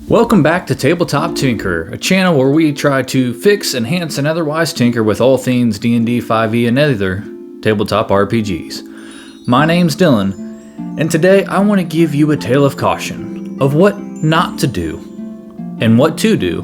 Welcome back to Tabletop Tinker, a channel where we try to fix, enhance, and otherwise tinker with all things D&D, 5e, and other tabletop RPGs. My name's Dylan, and today I want to give you a tale of caution of what not to do and what to do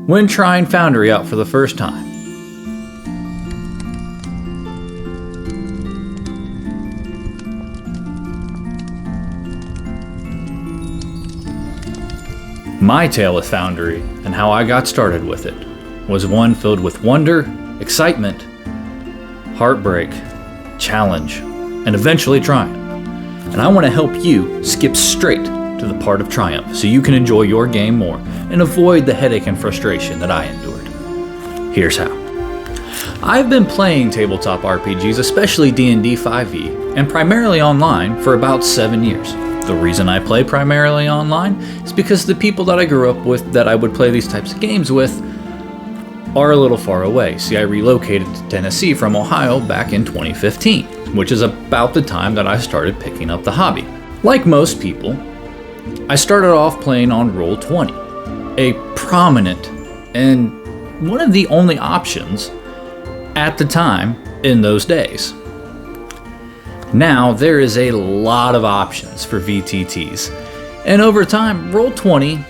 when trying Foundry out for the first time. My tale of Foundry and how I got started with it was one filled with wonder, excitement, heartbreak, challenge, and eventually triumph. And I want to help you skip straight to the part of triumph so you can enjoy your game more and avoid the headache and frustration that I endured. Here's how. I've been playing tabletop RPGs, especially D&D 5e, and primarily online for about 7 years. The reason I play primarily online is because the people that I grew up with that I would play these types of games with are a little far away. See, I relocated to Tennessee from Ohio back in 2015, which is about the time that I started picking up the hobby. Like most people, I started off playing on Roll20, a prominent and one of the only options at the time in those days. Now, there is a lot of options for VTTs, and over time, Roll20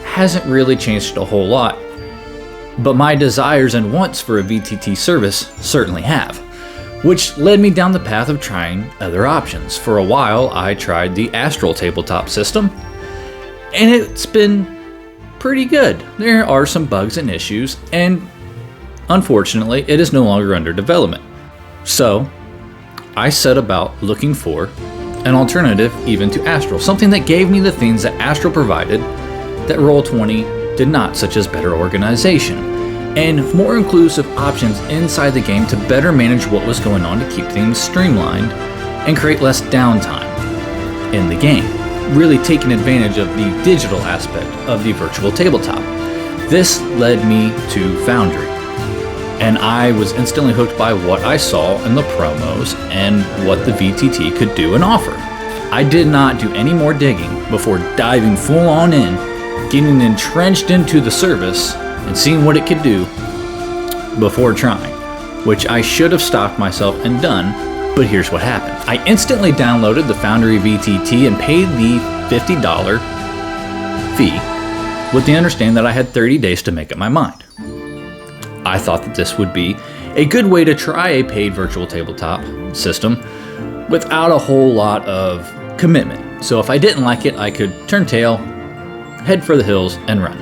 hasn't really changed a whole lot, but my desires and wants for a VTT service certainly have, which led me down the path of trying other options. For a while, I tried the Astral tabletop system, and it's been pretty good. There are some bugs and issues, and unfortunately, it is no longer under development. So, I set about looking for an alternative even to Astral, something that gave me the things that Astral provided that Roll20 did not, such as better organization and more inclusive options inside the game to better manage what was going on to keep things streamlined and create less downtime in the game, really taking advantage of the digital aspect of the virtual tabletop. This led me to Foundry, and I was instantly hooked by what I saw in the promos and what the VTT could do and offer. I did not do any more digging before diving full on in, getting entrenched into the service and seeing what it could do before trying, which I should have stopped myself and done, but here's what happened. I instantly downloaded the Foundry VTT and paid the $50 fee with the understanding that I had 30 days to make up my mind. I thought that this would be a good way to try a paid virtual tabletop system without a whole lot of commitment. So if I didn't like it, I could turn tail, head for the hills, and run.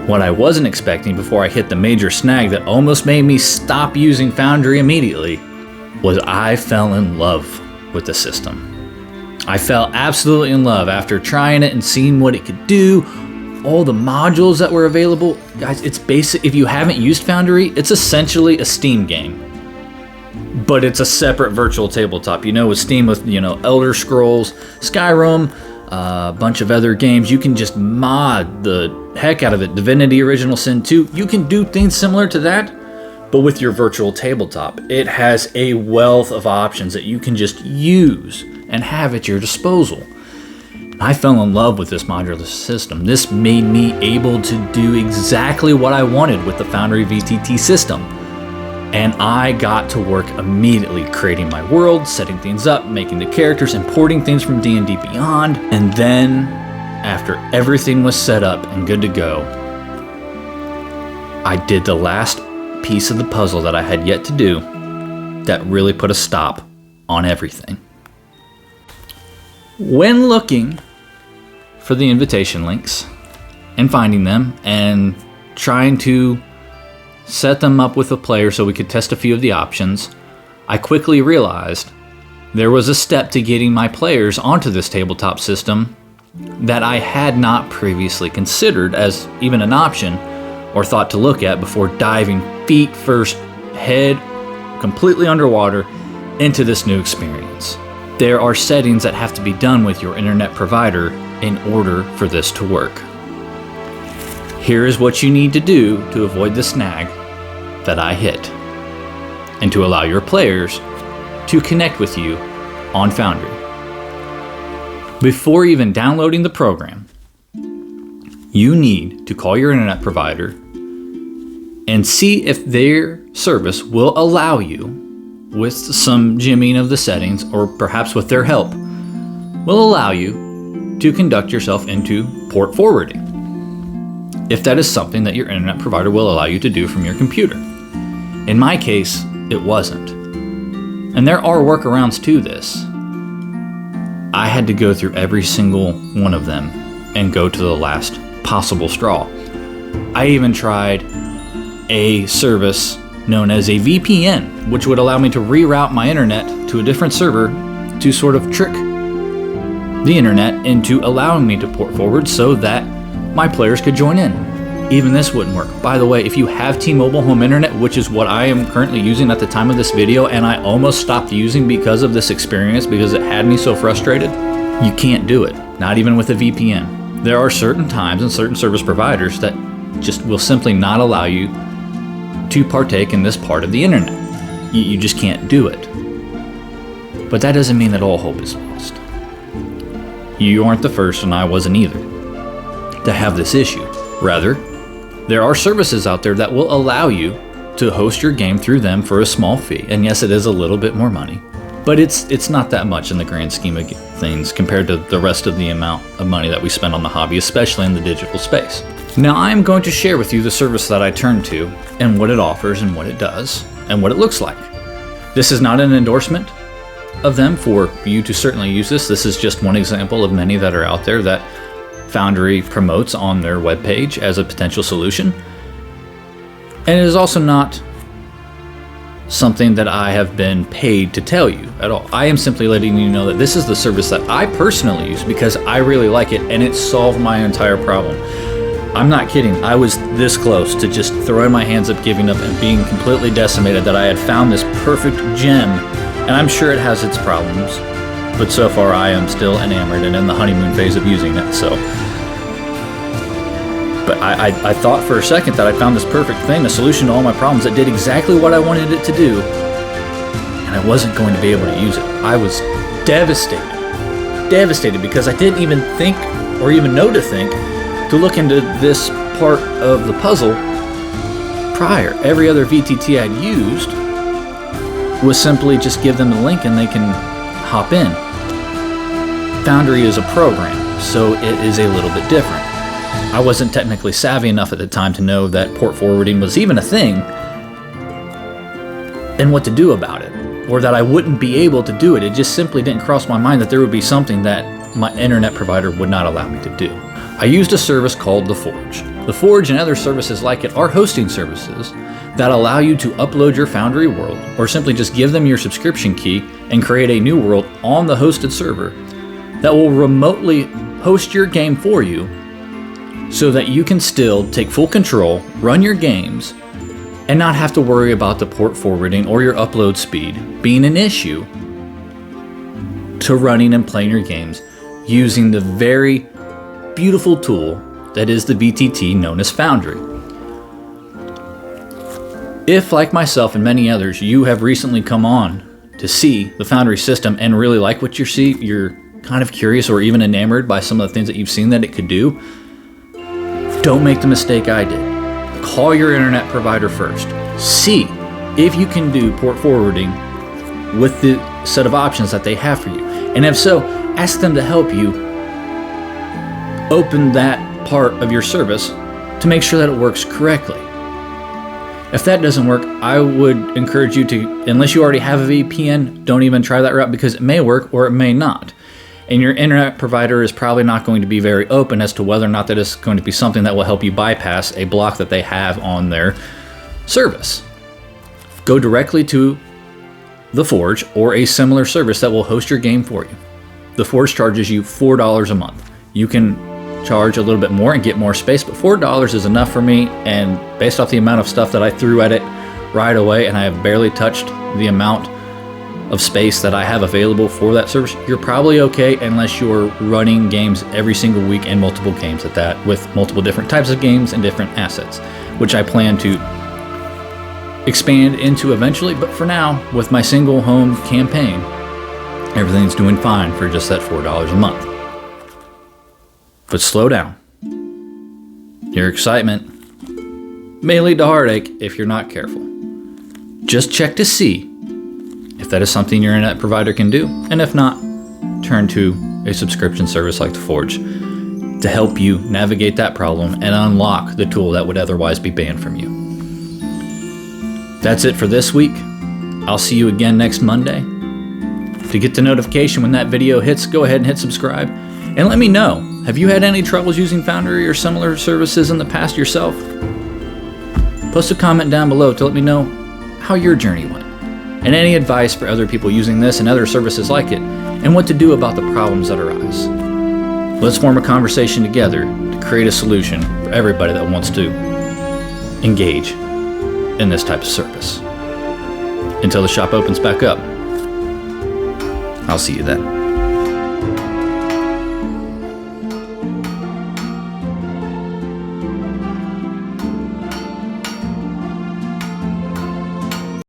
What I wasn't expecting before I hit the major snag that almost made me stop using Foundry immediately was I fell in love with the system. I fell absolutely in love after trying it and seeing what it could do. All the modules that were available, guys, it's basic. If you haven't used Foundry, it's essentially a Steam game, but it's a separate virtual tabletop. With Steam, with Elder Scrolls, Skyrim, a bunch of other games, you can just mod the heck out of it. Divinity Original Sin 2, you can do things similar to that, but with your virtual tabletop. It has a wealth of options that you can just use and have at your disposal. I fell in love with this modular system. This made me able to do exactly what I wanted with the Foundry VTT system. And I got to work immediately creating my world, setting things up, making the characters, importing things from D&D Beyond. And then, after everything was set up and good to go, I did the last piece of the puzzle that I had yet to do that really put a stop on everything. When looking for the invitation links and finding them and trying to set them up with a player so we could test a few of the options, I quickly realized there was a step to getting my players onto this tabletop system that I had not previously considered as even an option or thought to look at before diving feet first, head completely underwater into this new experience. There are settings that have to be done with your internet provider in order for this to work. Here is what you need to do to avoid the snag that I hit and to allow your players to connect with you on Foundry. Before even downloading the program, you need to call your internet provider and see if their service will allow you, with some jimmying of the settings, or perhaps with their help, will allow you to conduct yourself into port forwarding, if that is something that your internet provider will allow you to do from your computer. In my case, it wasn't. And there are workarounds to this. I had to go through every single one of them and go to the last possible straw. I even tried a service known as a VPN, which would allow me to reroute my internet to a different server to sort of trick the internet into allowing me to port forward so that my players could join in. Even this wouldn't work. By the way, if you have T-Mobile home internet, which is what I am currently using at the time of this video, and I almost stopped using because of this experience because it had me so frustrated, you can't do it, not even with a VPN. There are certain times and certain service providers that just will simply not allow you to partake in this part of the internet. You just can't do it. But that doesn't mean that all hope is lost. You aren't the first, and I wasn't either, to have this issue. Rather, there are services out there that will allow you to host your game through them for a small fee. And yes, it is a little bit more money, but it's not that much in the grand scheme of things compared to the rest of the amount of money that we spend on the hobby, especially in the digital space. Now, I'm going to share with you the service that I turn to and what it offers and what it does and what it looks like. This is not an endorsement of them for you to certainly use this. This is just one example of many that are out there that Foundry promotes on their webpage as a potential solution. And it is also not something that I have been paid to tell you at all. I am simply letting you know that this is the service that I personally use because I really like it and it solved my entire problem. I'm not kidding. I was this close to just throwing my hands up, giving up, and being completely decimated that I had found this perfect gem. And I'm sure it has its problems, but so far I am still enamored and in the honeymoon phase of using it. But I thought for a second that I found this perfect thing, a solution to all my problems that did exactly what I wanted it to do, and I wasn't going to be able to use it. I was devastated because I didn't even think or even know to think to look into this part of the puzzle prior. Every other VTT I'd used was simply just give them the link and they can hop in. Foundry is a program, so it is a little bit different. I wasn't technically savvy enough at the time to know that port forwarding was even a thing and what to do about it, or that I wouldn't be able to do it. It just simply didn't cross my mind that there would be something that my internet provider would not allow me to do. I used a service called The Forge. The Forge and other services like it are hosting services that allow you to upload your Foundry world, or simply just give them your subscription key and create a new world on the hosted server that will remotely host your game for you so that you can still take full control, run your games, and not have to worry about the port forwarding or your upload speed being an issue to running and playing your games using the very beautiful tool that is the VTT known as Foundry. If, like myself and many others, you have recently come on to see the Foundry system and really like what you see, you're kind of curious or even enamored by some of the things that you've seen that it could do, don't make the mistake I did. Call your internet provider first. See if you can do port forwarding with the set of options that they have for you. And if so, ask them to help you open that part of your service to make sure that it works correctly. If that doesn't work, I would encourage you to, unless you already have a VPN, don't even try that route because it may work or it may not. And your internet provider is probably not going to be very open as to whether or not that is going to be something that will help you bypass a block that they have on their service. Go directly to The Forge or a similar service that will host your game for you. The Forge charges you $4 a month. You can charge a little bit more and get more space, but $4 is enough for me, and based off the amount of stuff that I threw at it right away, and I have barely touched the amount of space that I have available for that service, you're probably okay unless you're running games every single week and multiple games at that, with multiple different types of games and different assets, which I plan to expand into eventually. But for now, with my single home campaign, everything's doing fine for just that $4 a month. But slow down. Your excitement may lead to heartache if you're not careful. Just check to see if that is something your internet provider can do, and if not, turn to a subscription service like The Forge to help you navigate that problem and unlock the tool that would otherwise be banned from you. That's it for this week. I'll see you again next Monday. To get the notification when that video hits, go ahead and hit subscribe. And let me know, have you had any troubles using Foundry or similar services in the past yourself? Post a comment down below to let me know how your journey went, and any advice for other people using this and other services like it, and what to do about the problems that arise. Let's form a conversation together to create a solution for everybody that wants to engage in this type of service. Until the shop opens back up, I'll see you then.